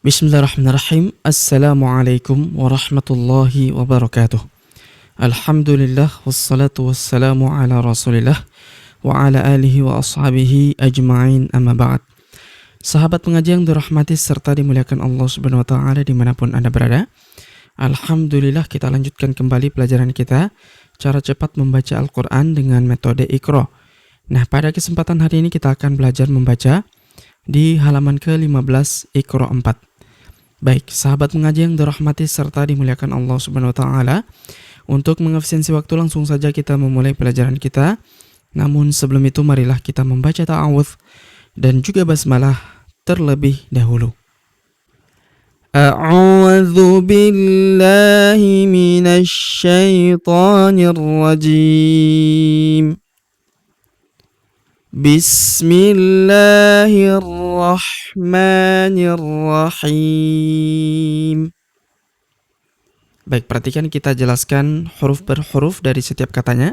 Bismillahirrahmanirrahim. Assalamualaikum warahmatullahi wabarakatuh. Alhamdulillah wassalatu wassalamu ala rasulillah wa ala alihi wa ashabihi ajma'in amma ba'd. Sahabat pengajian yang dirahmati serta dimuliakan Allah Subhanahu wa taala dimanapun Anda berada. Alhamdulillah kita lanjutkan kembali pelajaran kita cara cepat membaca Al-Qur'an dengan metode Iqra. Nah, pada kesempatan hari ini kita akan belajar membaca di halaman ke-15 Iqra 4. Baik, sahabat mengaji yang dirahmati serta dimuliakan Allah Subhanahu wa taala, untuk mengefisiensi waktu langsung saja kita memulai pelajaran kita. Namun sebelum itu marilah kita membaca ta'awudz dan juga basmalah terlebih dahulu. A'udzu billahi minasy syaithanir rajim. Bismillahirrahmanirrahim. Baik, perhatikan kita jelaskan huruf per huruf dari setiap katanya.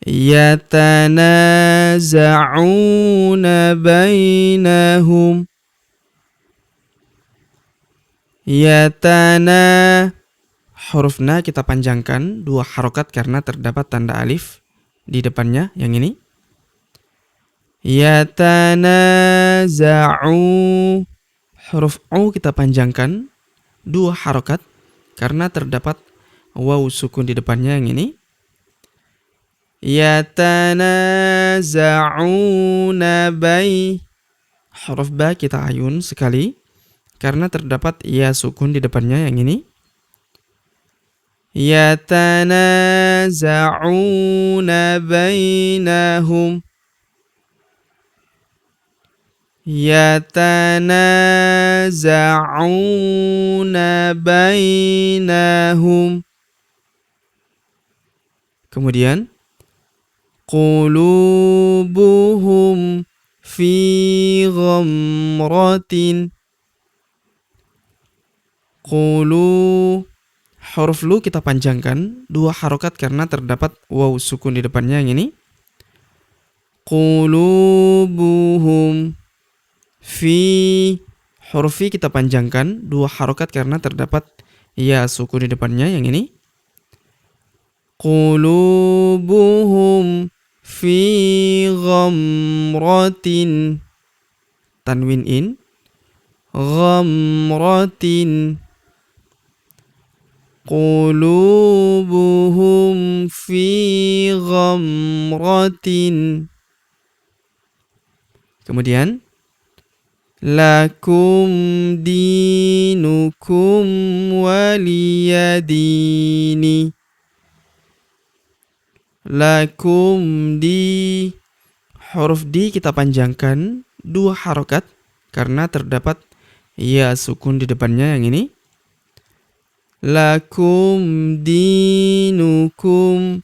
Yatanaza'una bainahum. Huruf na kita panjangkan 2 harokat karena terdapat tanda alif di depannya yang ini. Yatanaza'u, huruf u kita panjangkan 2 harokat karena terdapat waw sukun di depannya yang ini. Yatanaza'una bai, huruf ba kita ayun sekali karena terdapat ya sukun di depannya yang ini. Yatanaza'una bainahum. Yatanaza'una bainahum. Kemudian qulubuhum fi ghamratin. Huruf lu kita panjangkan 2 harokat karena terdapat waw sukun di depannya yang ini. Qulubuhum fi, huruf fi kita panjangkan 2 harokat karena terdapat ya sukun di depannya yang ini. Qulubuhum fi ghamratin, tanwin in, ghamratin. Qulubuhum fi ghamratin. Kemudian lakum dinukum waliyadini. Lakum di, huruf di kita panjangkan 2 harokat karena terdapat ya sukun di depannya yang ini. Lakum dinukum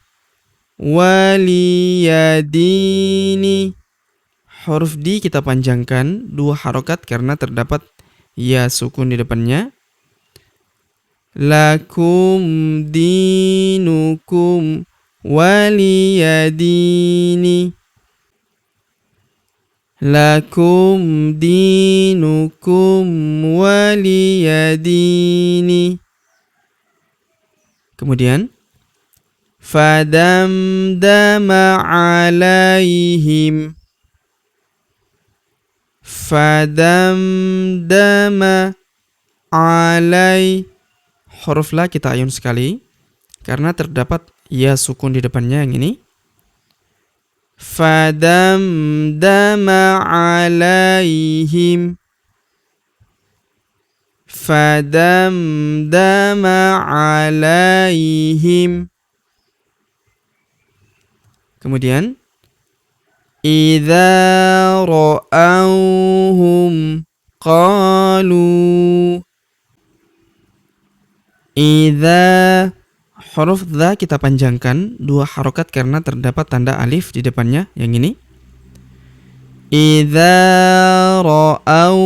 waliyadini. Huruf di kita panjangkan 2 harokat karena terdapat ya sukun di depannya. Lakum dinukum waliyadini. Lakum dinukum waliyadini. Kemudian fadamdama alaihim. Fadamdama alai, huruf la kita ayun sekali karena terdapat ya sukun di depannya yang ini. Fadamdama alaihim. Fadamdama alaihim. Kemudian idza ra'awhum qalu. Idza, huruf dza kita panjangkan 2 harokat karena terdapat tanda alif di depannya yang ini. Idza ra'aw,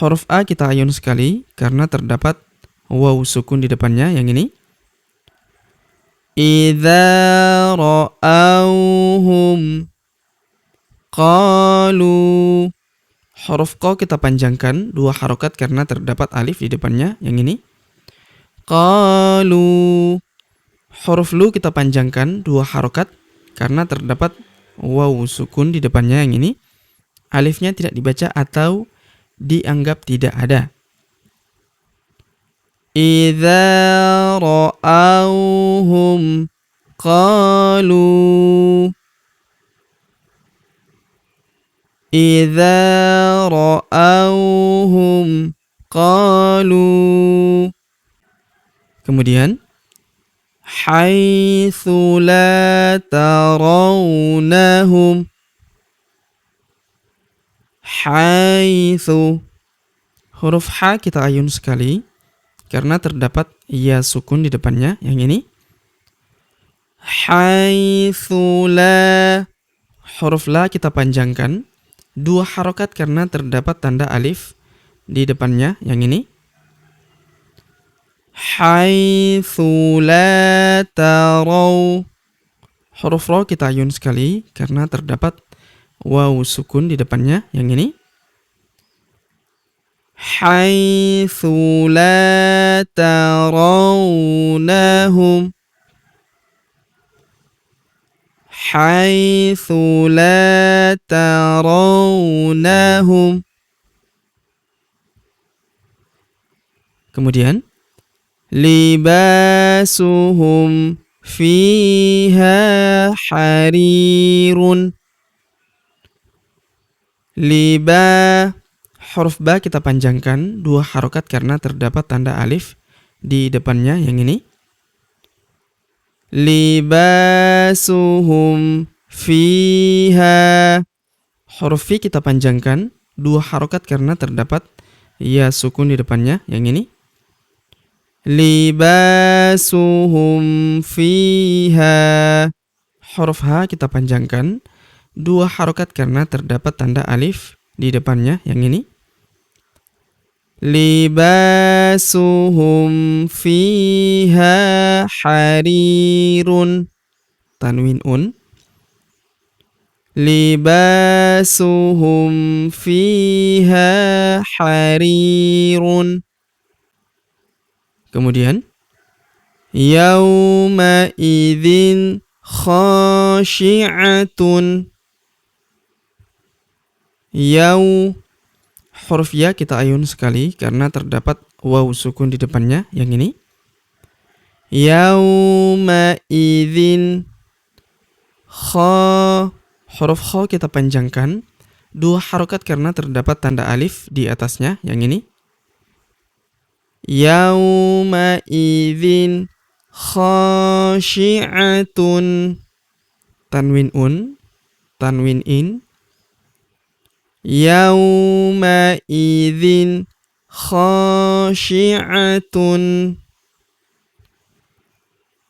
huruf a kita ayun sekali karena terdapat waw sukun di depannya yang ini. Idza ra'awhum qalu, Huruf Qa kita panjangkan 2 harokat karena terdapat alif di depannya, yang ini. Qalu. Huruf Lu kita panjangkan 2 harokat karena terdapat waw sukun di depannya, yang ini. Alifnya tidak dibaca atau dianggap tidak ada. Idza ra'auhum qalu. Idza ra'auhum qalu. Kemudian haitsu la tarawnahum. Haitsu. Huruf ha kita ayun sekali karena terdapat ya sukun di depannya, yang ini. Haitsu la. Huruf la kita panjangkan 2 harokat karena terdapat tanda alif di depannya, yang ini. Haitsu la taraw. Huruf ro kita ayun sekali karena terdapat waw sukun di depannya, yang ini. Haitsu la tarawnahum. Haitsu la tarawnahum. Kemudian libasuhum fiha harirun. Liba. Huruf ba kita panjangkan 2 harokat karena terdapat tanda alif di depannya, yang ini. Libasuhum fiha. Huruf fi kita panjangkan 2 harokat karena terdapat ya sukun di depannya, yang ini. Libasuhum fiha. Huruf ha kita panjangkan 2 harokat karena terdapat tanda alif di depannya, yang ini. Libasuhum fiha harirun. Tanwin un. Libasuhum fiha harirun. Kemudian yauma idzin khashi'atun. Yau. Huruf ya kita ayun sekali karena terdapat waw sukun di depannya, yang ini. Yauma idzin kha. Huruf kha kita panjangkan 2 harokat karena terdapat tanda alif di atasnya, yang ini. Yauma idzin khashi'atun. Tanwin un. Tanwin in. Yauma idzin khashi'atun.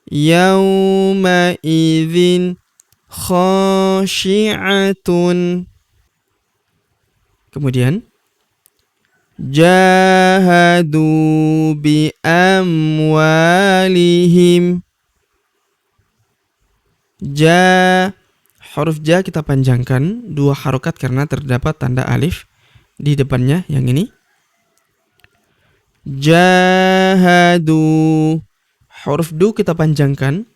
Yauma idzin khashi'atun. Kemudian jahadu bi amwalihim. Huruf ja kita panjangkan 2 harokat karena terdapat tanda alif di depannya, yang ini. Jahadu. Huruf du kita panjangkan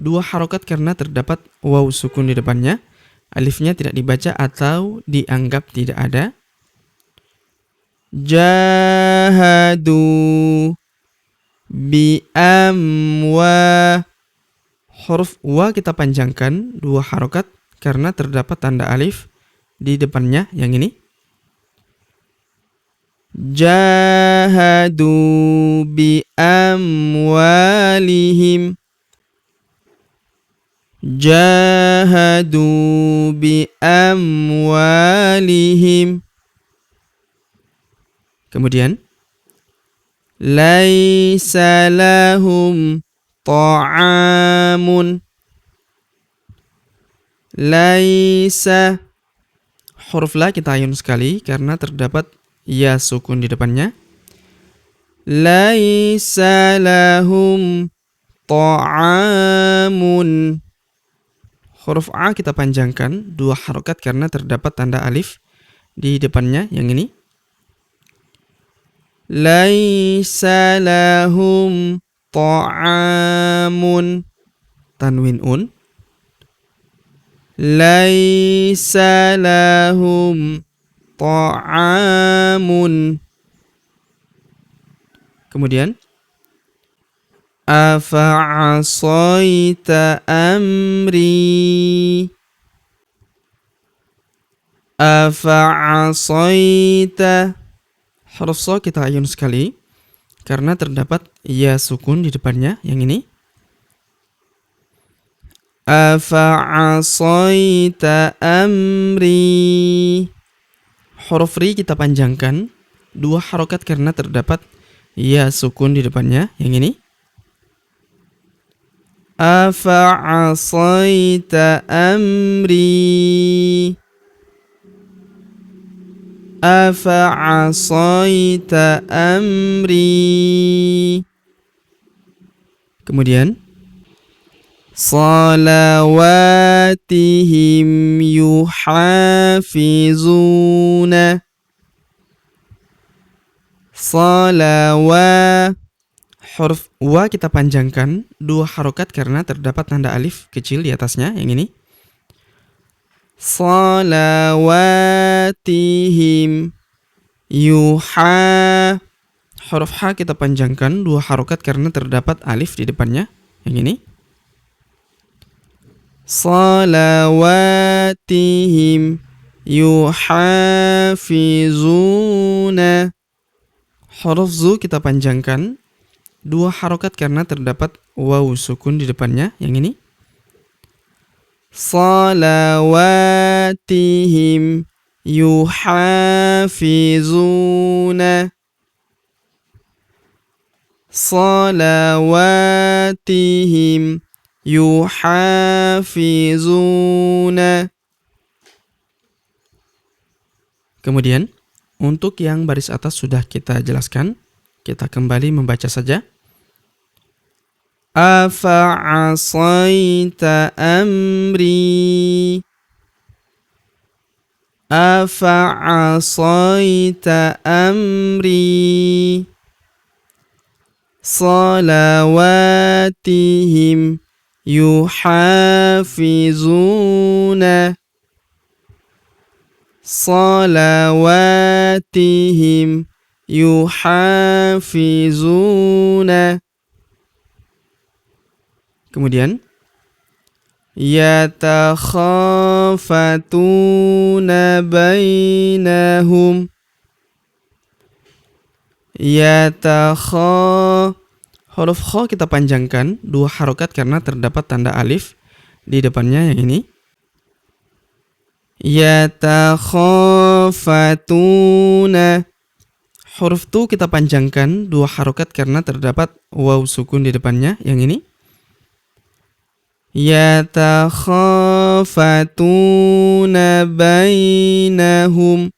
2 harokat karena terdapat waw sukun di depannya. Alifnya tidak dibaca atau dianggap tidak ada. Jahadu bi amwa. Huruf wa kita panjangkan 2 harokat karena terdapat tanda alif di depannya, yang ini. Jahadu bi amwalihim. Jahadu bi amwalihim. Kemudian laisa lahum ta'amun. Laisa. Huruf la kita ayun sekali karena terdapat ya sukun di depannya. Laisa lahum ta'amun. Huruf a kita panjangkan 2 harokat karena terdapat tanda alif di depannya yang ini. Laisa lahum ta'amun, tanwin un. Laisa lahum ta'amun. Kemudian afa'asaita amri. Afa'asaita. Huruf so kita ayun sekali karena terdapat ya sukun di depannya yang ini. Afa'asaita amri. Huruf ri kita panjangkan 2 harokat karena terdapat ya sukun di depannya yang ini. Afa'asaita amri. Afa'asaita amri. Kemudian salawatihim yuhafizuna. Salawa. Huruf wa kita panjangkan 2 harokat karena terdapat tanda alif kecil di atasnya yang ini. Salawatihim yuha. Huruf ha kita panjangkan 2 harokat karena terdapat alif di depannya yang ini. Salawatihim yuhafizuna. Huruf zu kita panjangkan 2 harokat karena terdapat waw sukun di depannya yang ini. Salawatihim yuhafizuna. Salawatihim yuhafizuna. Kemudian untuk yang baris atas sudah kita jelaskan. Kita kembali membaca saja. Afa'asaita amri. Afa'asaita amri. Salawatihim yuhafizuna. Salawatihim yuhafizuna. Kemudian yatakhafatuna bainahum. Huruf kha kita panjangkan 2 harokat karena terdapat tanda alif di depannya yang ini. Yatakhafatuna. Huruf tu kita panjangkan 2 harokat karena terdapat waw sukun di depannya yang ini. Yatakhafatuna bainahum.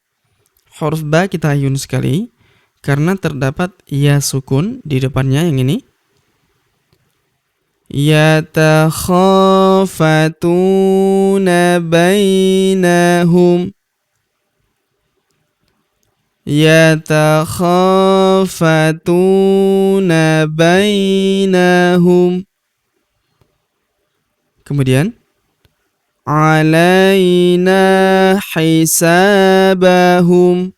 Huruf ba kita ayun sekali karena terdapat ya sukun di depannya yang ini. Yatakhafatuna bainahum. Yatakhafatuna bainahum. Kemudian alaina hisabahum.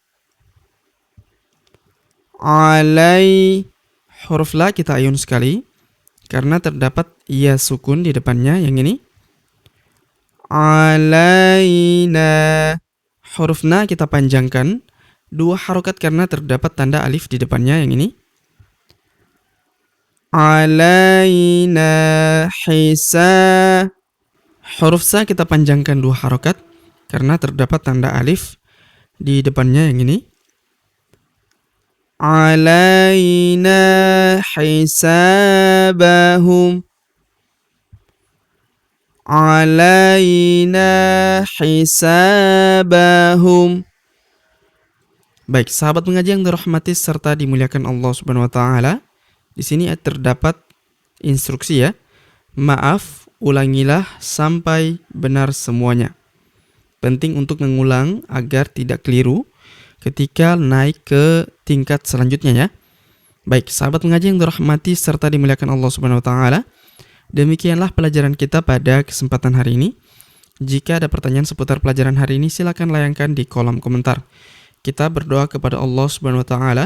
Alai. Huruf la kita ayun sekali karena terdapat ya sukun di depannya yang ini. Alaina. Huruf na kita panjangkan 2 harokat karena terdapat tanda alif di depannya yang ini. Alaina hisa. Huruf sa kita panjangkan 2 harokat karena terdapat tanda alif di depannya yang ini. Alaina hisabahum. Alaina hisabahum. Baik, sahabat mengaji yang dirahmati serta dimuliakan Allah Subhanahu wa taala. Di sini terdapat instruksi ya. Maaf, ulangilah sampai benar semuanya. Penting untuk mengulang agar tidak keliru ketika naik ke tingkat selanjutnya ya. Baik, sahabat mengaji yang dirahmati serta dimuliakan Allah Subhanahu wa taala. Demikianlah pelajaran kita pada kesempatan hari ini. Jika ada pertanyaan seputar pelajaran hari ini, silakan layangkan di kolom komentar. Kita berdoa kepada Allah Subhanahu wa taala.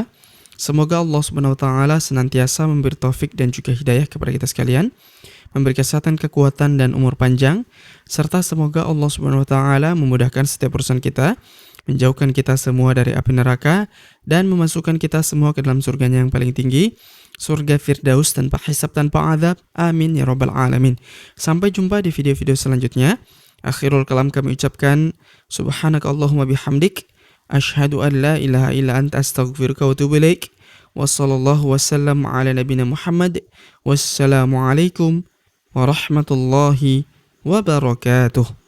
Semoga Allah Subhanahu wa taala senantiasa memberi taufik dan juga hidayah kepada kita sekalian, memberi kesehatan, kekuatan dan umur panjang, serta semoga Allah Subhanahu wa taala memudahkan setiap urusan kita, menjauhkan kita semua dari api neraka dan memasukkan kita semua ke dalam surganya yang paling tinggi, surga Firdaus tanpa hisab, tanpa azab. Amin ya rabbal alamin. Sampai jumpa di video-video selanjutnya. Akhirul kalam kami ucapkan subhanakallahumma bihamdik asyhadu an la ilaha illa anta astaghfiruka wa atubu ilaik. Wassallallahu wasallam ala nabiyina Muhammad. Wassalamualaikum warahmatullahi wabarakatuh.